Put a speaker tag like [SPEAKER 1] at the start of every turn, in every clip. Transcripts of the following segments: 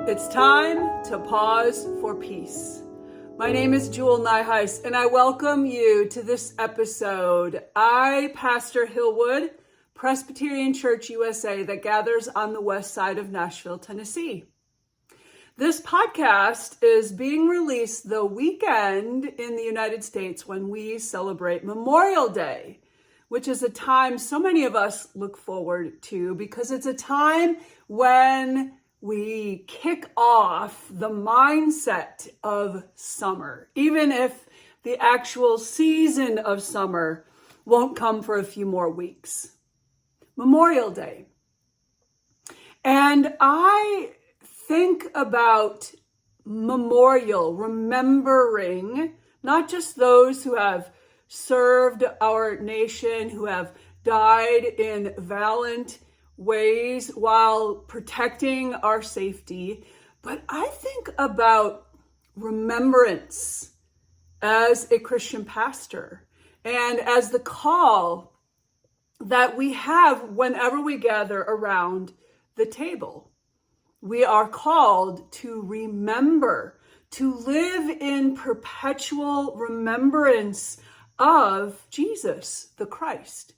[SPEAKER 1] It's time to pause for peace. My name is Jule and I welcome you to this episode. I pastor Hillwood, Presbyterian Church USA that gathers on the west side of Nashville, Tennessee. This podcast is being released the weekend in the United States when we celebrate Memorial Day, which is a time so many of us look forward to because it's a time when we kick off the mindset of summer, even if the actual season of summer won't come for a few more weeks. Memorial Day. And I think about memorial, remembering not just those who have served our nation, who have died in valiant ways while protecting our safety, but I think about remembrance as a Christian pastor and as the call that we have whenever we gather around the table. We are called to remember, to live in perpetual remembrance of Jesus, the Christ.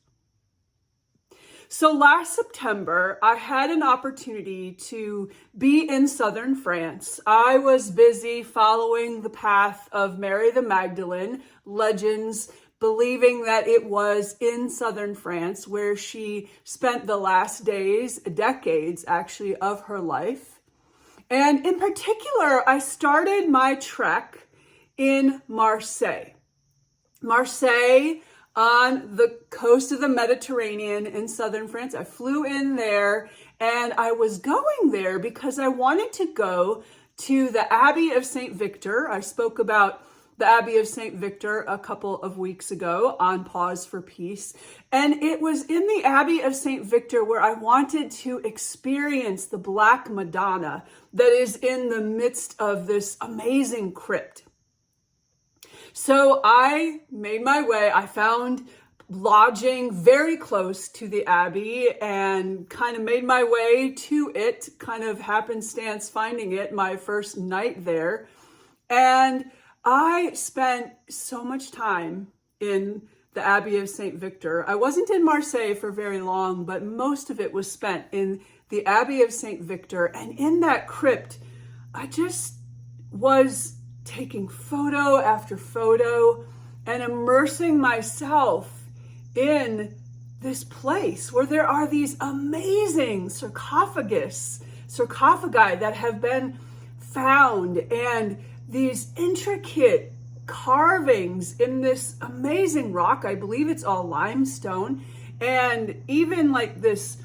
[SPEAKER 1] So last September, I had an opportunity to be in southern France. I was busy following the path of Mary the Magdalene, legends believing that it was in southern France where she spent the last days, decades actually, of her life. And in particular, I started my trek in Marseille. Marseille, on the coast of the Mediterranean in southern France. I flew in there and I was going there because I wanted to go to the Abbey of Saint Victor. I spoke about the Abbey of Saint Victor a couple of weeks ago on Pause for Peace. And it was in the Abbey of Saint Victor where I wanted to experience the Black Madonna that is in the midst of this amazing crypt. So I made my way. I found lodging very close to the Abbey and kind of made my way to it, kind of happenstance finding it my first night there. And I spent so much time in the Abbey of Saint Victor. I wasn't in Marseille for very long, but most of it was spent in the Abbey of Saint Victor. And in that crypt, I just was taking photo after photo and immersing myself in this place where there are these amazing sarcophagi that have been found and these intricate carvings in this amazing rock. I believe it's all limestone, and even like this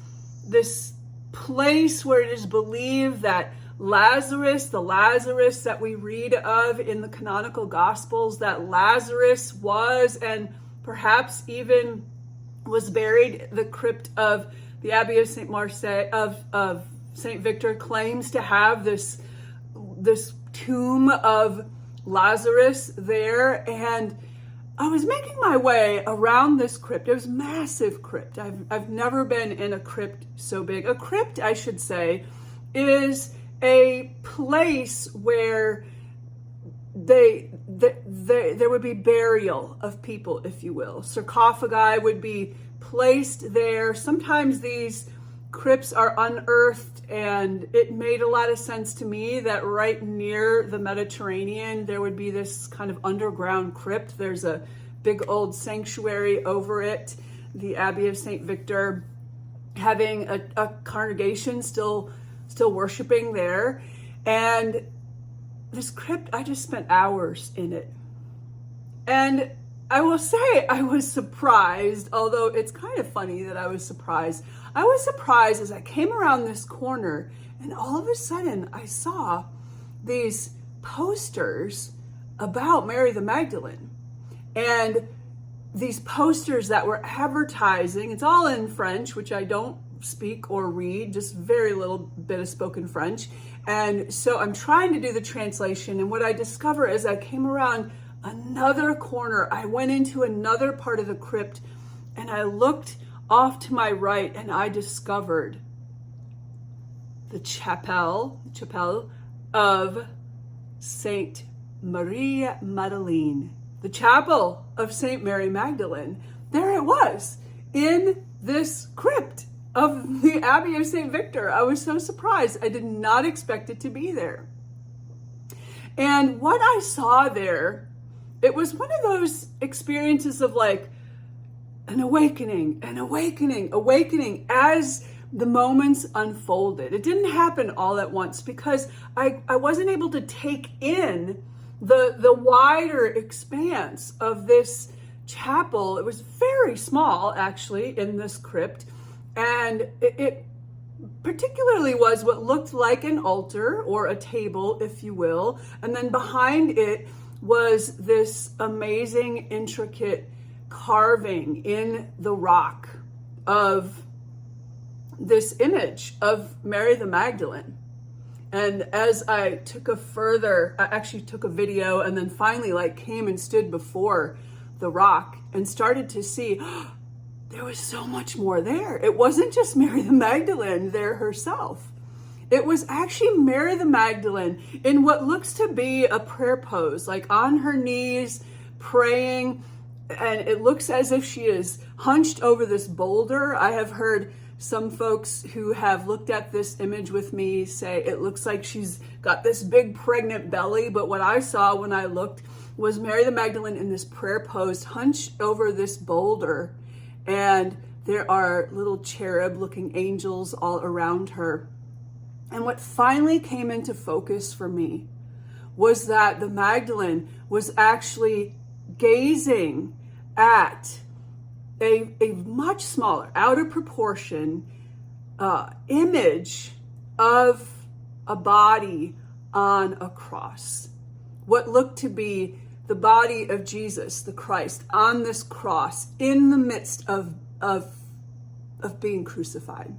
[SPEAKER 1] place where it is believed that the Lazarus that we read of in the canonical Gospels, that Lazarus was and perhaps even was buried. The crypt of the Abbey of of Saint Victor claims to have this tomb of Lazarus there. And I was making my way around this crypt. It was a massive crypt. I've never been in a crypt so big. A crypt, I should say, is a place where there would be burial of people, if you will. Sarcophagi would be placed there. Sometimes these crypts are unearthed, and it made a lot of sense to me that right near the Mediterranean, there would be this kind of underground crypt. There's a big old sanctuary over it, the Abbey of Saint Victor, having a congregation still worshiping there. And this crypt, I just spent hours in it. And I will say I was surprised, although it's kind of funny that I was surprised. I was surprised as I came around this corner and all of a sudden I saw these posters about Mary the Magdalene. And these posters that were advertising, it's all in French, which I don't speak or read, just very little bit of spoken French. And so I'm trying to do the translation. And what I discover as I came around another corner, I went into another part of the crypt and I looked off to my right and I discovered the chapel of Saint Mary Magdalene, the chapel of Saint Mary Magdalene. There it was in this crypt of the Abbey of Saint Victor. I was so surprised. I did not expect it to be there. And what I saw there, it was one of those experiences of like an awakening as the moments unfolded. It didn't happen all at once because I wasn't able to take in the wider expanse of this chapel. It was very small, actually, in this crypt, and it particularly was what looked like an altar or a table, if you will, and then behind it was this amazing, intricate carving in the rock of this image of Mary the Magdalene. And as I actually took a video and then finally came and stood before the rock and started to see, there was so much more there. It wasn't just Mary the Magdalene there herself. It was actually Mary the Magdalene in what looks to be a prayer pose, like on her knees, praying, and it looks as if she is hunched over this boulder. I have heard some folks who have looked at this image with me say it looks like she's got this big pregnant belly, but what I saw when I looked was Mary the Magdalene in this prayer pose, hunched over this boulder, and there are little cherub-looking angels all around her. And what finally came into focus for me was that the Magdalene was actually gazing at a much smaller, out of proportion image of a body on a cross. What looked to be the body of Jesus, the Christ, on this cross in the midst of being crucified.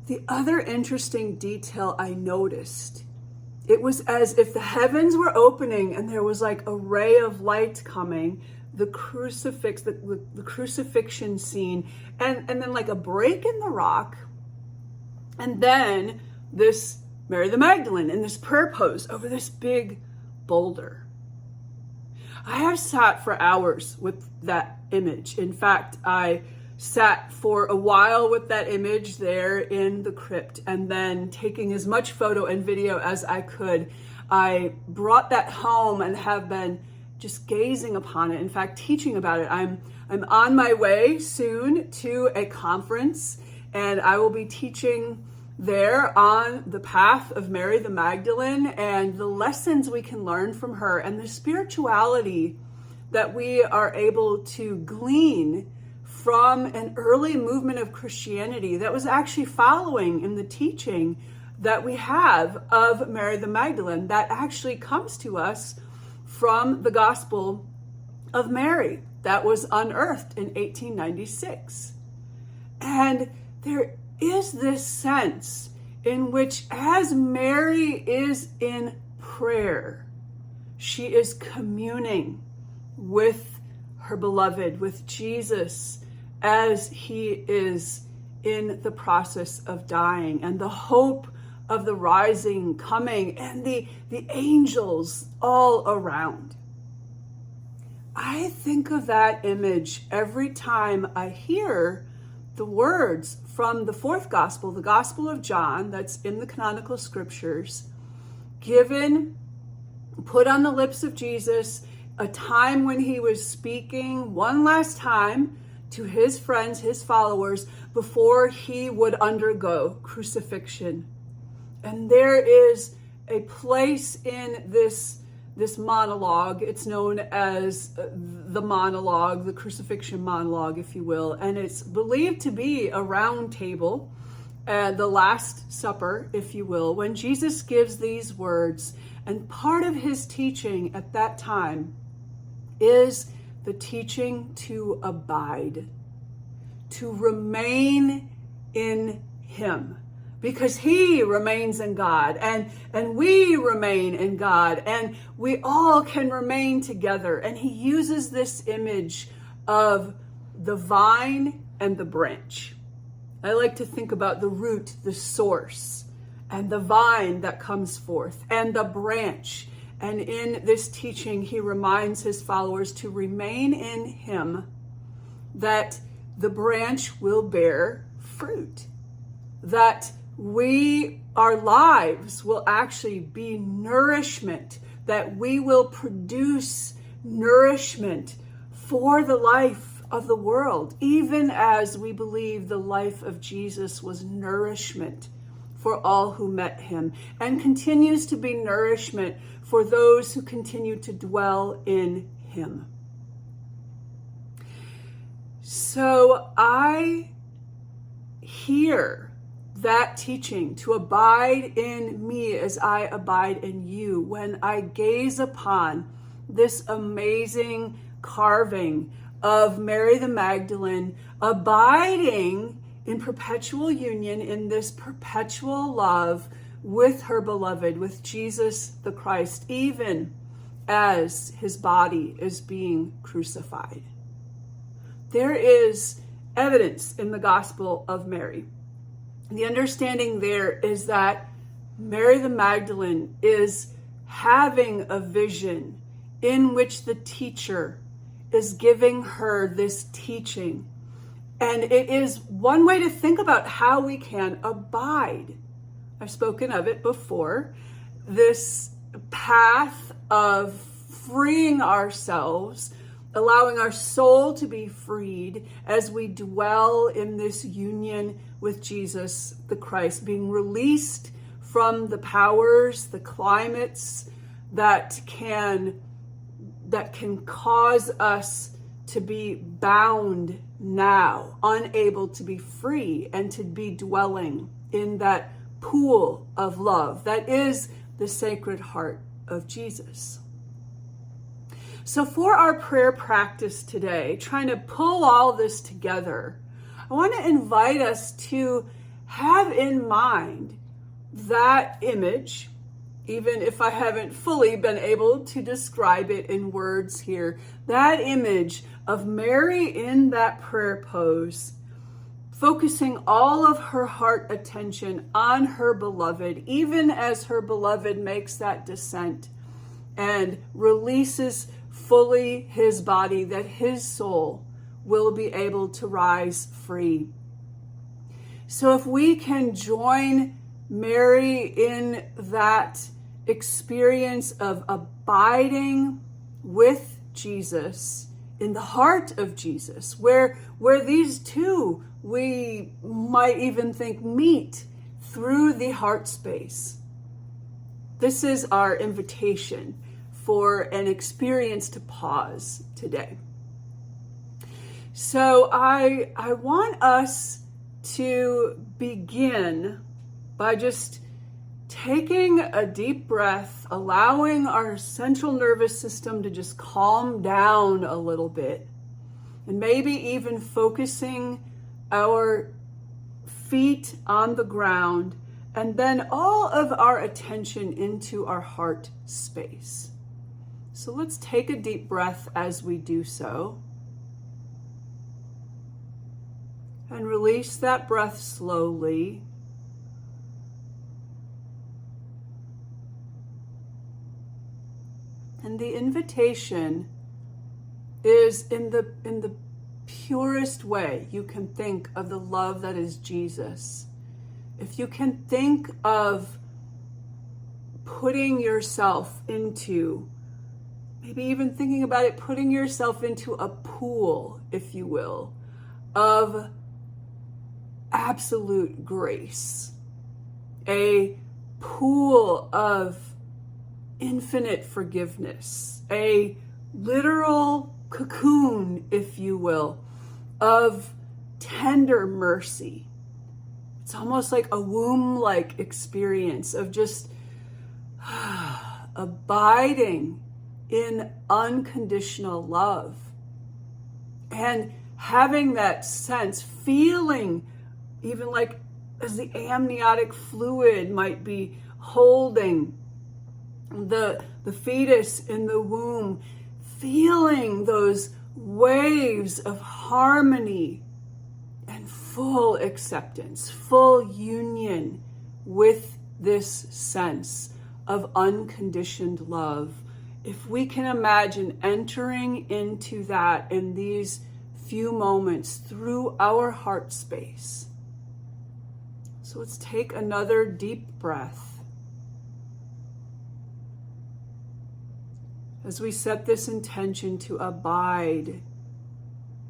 [SPEAKER 1] The other interesting detail I noticed, it was as if the heavens were opening and there was like a ray of light coming, the crucifixion scene, and then like a break in the rock, and then this Mary the Magdalene in this prayer pose over this big boulder. I have sat for hours with that image. In fact, I sat for a while with that image there in the crypt, and then taking as much photo and video as I could, I brought that home and have been just gazing upon it. In fact, teaching about it. I'm on my way soon to a conference, and I will be teaching there on the path of Mary the Magdalene and the lessons we can learn from her and the spirituality that we are able to glean from an early movement of Christianity that was actually following in the teaching that we have of Mary the Magdalene that actually comes to us from the Gospel of Mary that was unearthed in 1896. And there is this sense in which as Mary is in prayer, she is communing with her beloved, with Jesus, as he is in the process of dying, and the hope of the rising coming, and the angels all around. I think of that image every time I hear the words from the fourth gospel, the Gospel of John, that's in the canonical scriptures, put on the lips of Jesus, a time when he was speaking one last time to his friends, his followers, before he would undergo crucifixion. And there is a place in this monologue. It's known as the monologue, the crucifixion monologue, if you will. And it's believed to be a round table, the Last Supper, if you will, when Jesus gives these words. And part of his teaching at that time is the teaching to abide, to remain in him. Because he remains in God, and we remain in God, and we all can remain together. And he uses this image of the vine and the branch. I like to think about the root, the source, and the vine that comes forth, and the branch. And in this teaching, he reminds his followers to remain in him, that the branch will bear fruit, that our lives will actually be nourishment, that we will produce nourishment for the life of the world, even as we believe the life of Jesus was nourishment for all who met him, and continues to be nourishment for those who continue to dwell in him. So I hear that teaching to abide in me as I abide in you when I gaze upon this amazing carving of Mary the Magdalene abiding in perpetual union, in this perpetual love with her beloved, with Jesus the Christ, even as his body is being crucified. There is evidence in the Gospel of Mary. The understanding there is that Mary the Magdalene is having a vision in which the teacher is giving her this teaching. And it is one way to think about how we can abide. I've spoken of it before. This path of freeing ourselves, allowing our soul to be freed as we dwell in this union with Jesus the Christ, being released from the powers, the climates that can cause us to be bound now, unable to be free, and to be dwelling in that pool of love that is the Sacred Heart of Jesus. So for our prayer practice today, trying to pull all this together, I want to invite us to have in mind that image, even if I haven't fully been able to describe it in words here, that image of Mary in that prayer pose, focusing all of her heart attention on her beloved, even as her beloved makes that descent and releases fully his body, that his soul will be able to rise free. So if we can join Mary in that experience of abiding with Jesus, in the heart of Jesus, where these two, we might even think, meet through the heart space. This is our invitation for an experience to pause today. So I want us to begin by just taking a deep breath, allowing our central nervous system to just calm down a little bit, and maybe even focusing our feet on the ground, and then all of our attention into our heart space. So let's take a deep breath as we do so. And release that breath slowly. And the invitation is in the purest way you can think of the love that is Jesus. If you can think of putting yourself into, maybe even thinking about it, putting yourself into a pool, if you will, of absolute grace, a pool of infinite forgiveness, a literal cocoon, if you will, of tender mercy. It's almost like a womb-like experience of just abiding in unconditional love and having that sense, feeling even like as the amniotic fluid might be holding the fetus in the womb, feeling those waves of harmony and full acceptance, full union with this sense of unconditioned love, if we can imagine entering into that in these few moments through our heart space. So let's take another deep breath as we set this intention to abide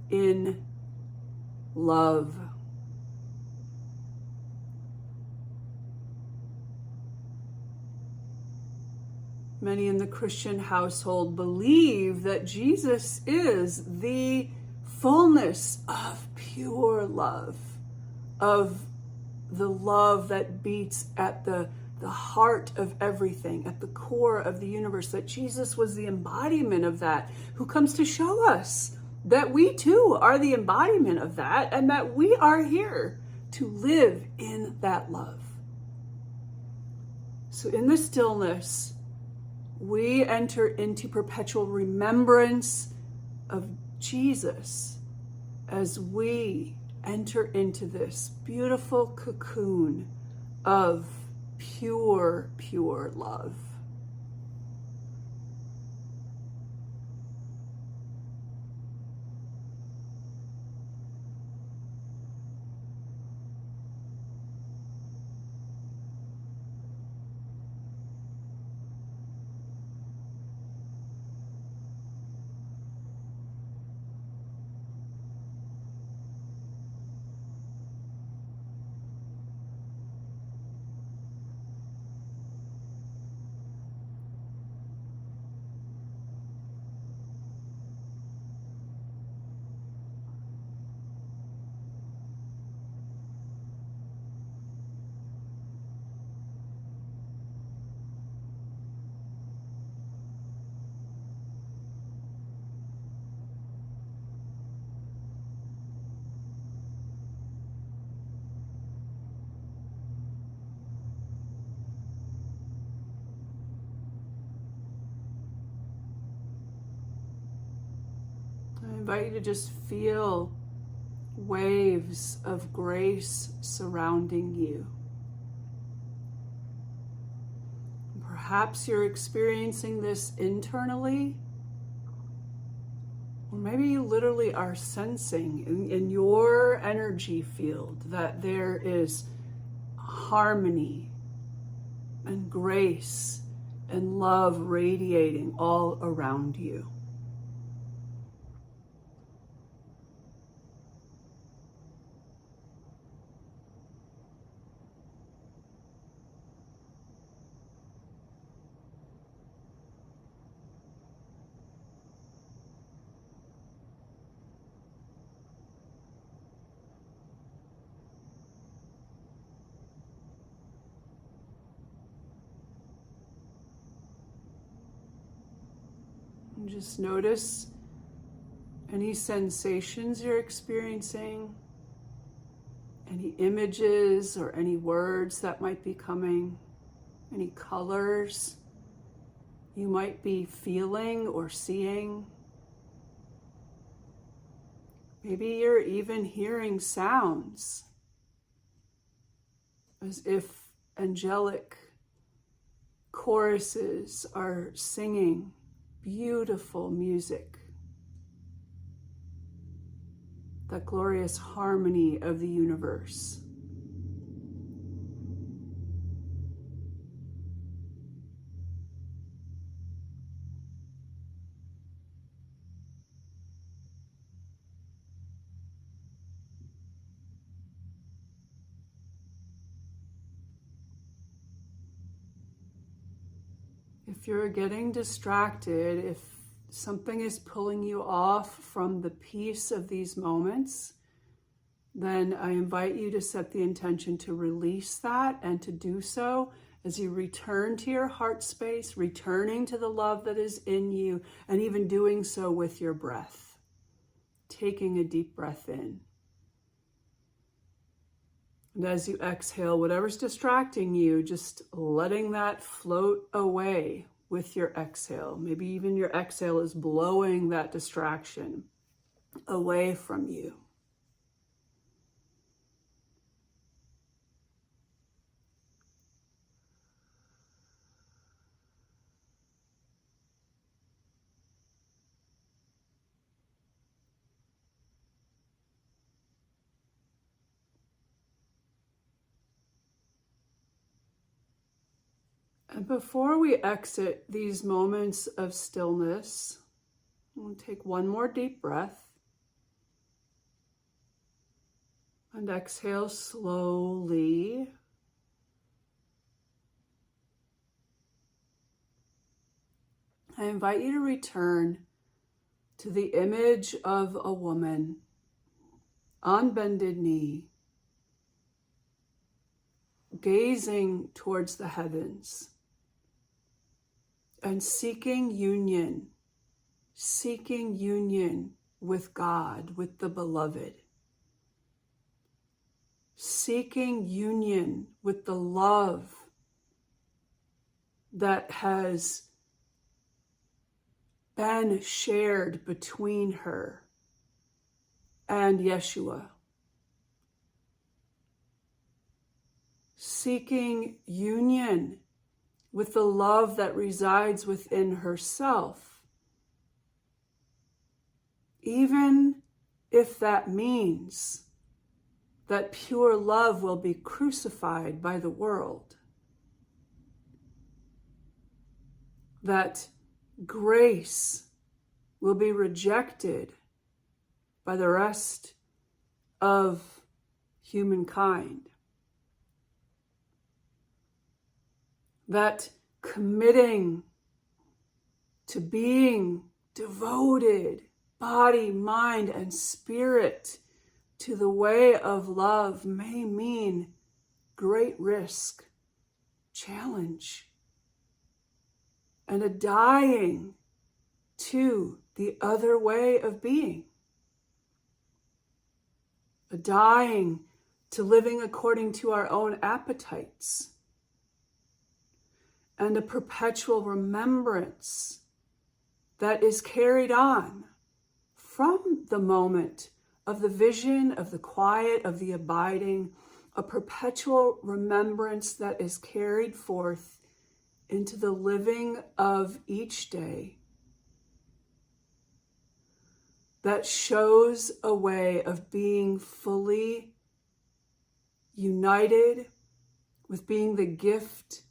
[SPEAKER 1] in love. Many in the Christian household believe that Jesus is the fullness of pure love, of the love that beats at the heart of everything, at the core of the universe, that Jesus was the embodiment of that, who comes to show us that we too are the embodiment of that, and that we are here to live in that love. So in the stillness, we enter into perpetual remembrance of Jesus as we enter into this beautiful cocoon of pure, pure love. I invite you to just feel waves of grace surrounding you. Perhaps you're experiencing this internally, or maybe you literally are sensing in your energy field that there is harmony and grace and love radiating all around you. And just notice any sensations you're experiencing, any images or any words that might be coming, any colors you might be feeling or seeing. Maybe you're even hearing sounds, as if angelic choruses are singing beautiful music, that glorious harmony of the universe. If you're getting distracted, if something is pulling you off from the peace of these moments, then I invite you to set the intention to release that, and to do so as you return to your heart space, returning to the love that is in you, and even doing so with your breath, taking a deep breath in. And as you exhale, whatever's distracting you, just letting that float away with your exhale. Maybe even your exhale is blowing that distraction away from you. And before we exit these moments of stillness, we'll take one more deep breath and exhale slowly. I invite you to return to the image of a woman on bended knee, gazing towards the heavens and seeking union with God, with the beloved, seeking union with the love that has been shared between her and Yeshua. Seeking union with the love that resides within herself, even if that means that pure love will be crucified by the world, that grace will be rejected by the rest of humankind, that committing to being devoted, body, mind, and spirit, to the way of love may mean great risk, challenge, and a dying to the other way of being, a dying to living according to our own appetites, and a perpetual remembrance that is carried on from the moment of the vision, of the quiet, of the abiding, a perpetual remembrance that is carried forth into the living of each day, that shows a way of being fully united with being the gift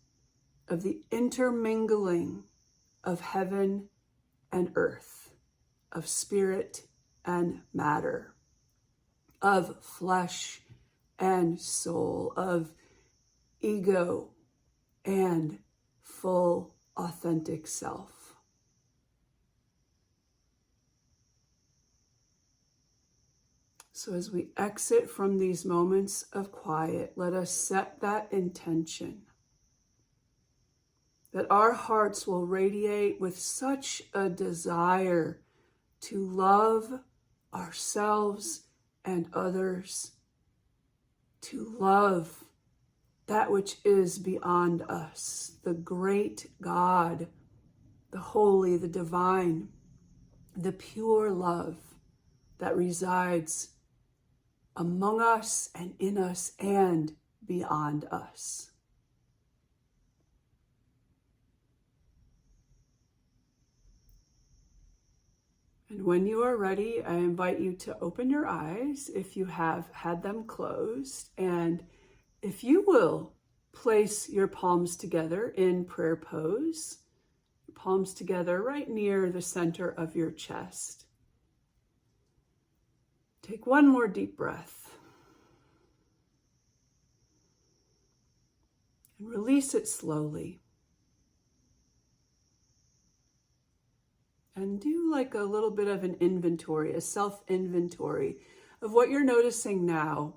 [SPEAKER 1] of the intermingling of heaven and earth, of spirit and matter, of flesh and soul, of ego and full authentic self. So as we exit from these moments of quiet, let us set that intention that our hearts will radiate with such a desire to love ourselves and others, to love that which is beyond us, the great God, the holy, the divine, the pure love that resides among us and in us and beyond us. And when you are ready, I invite you to open your eyes if you have had them closed. And if you will place your palms together in prayer pose, palms together right near the center of your chest. Take one more deep breath. And release it slowly. And do like a little bit of an inventory, a self-inventory of what you're noticing now,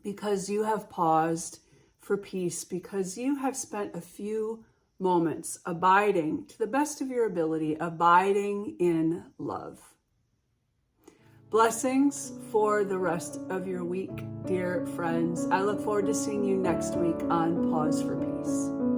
[SPEAKER 1] because you have paused for peace, because you have spent a few moments abiding to the best of your ability, abiding in love. Blessings for the rest of your week, dear friends. I look forward to seeing you next week on Pause for Peace.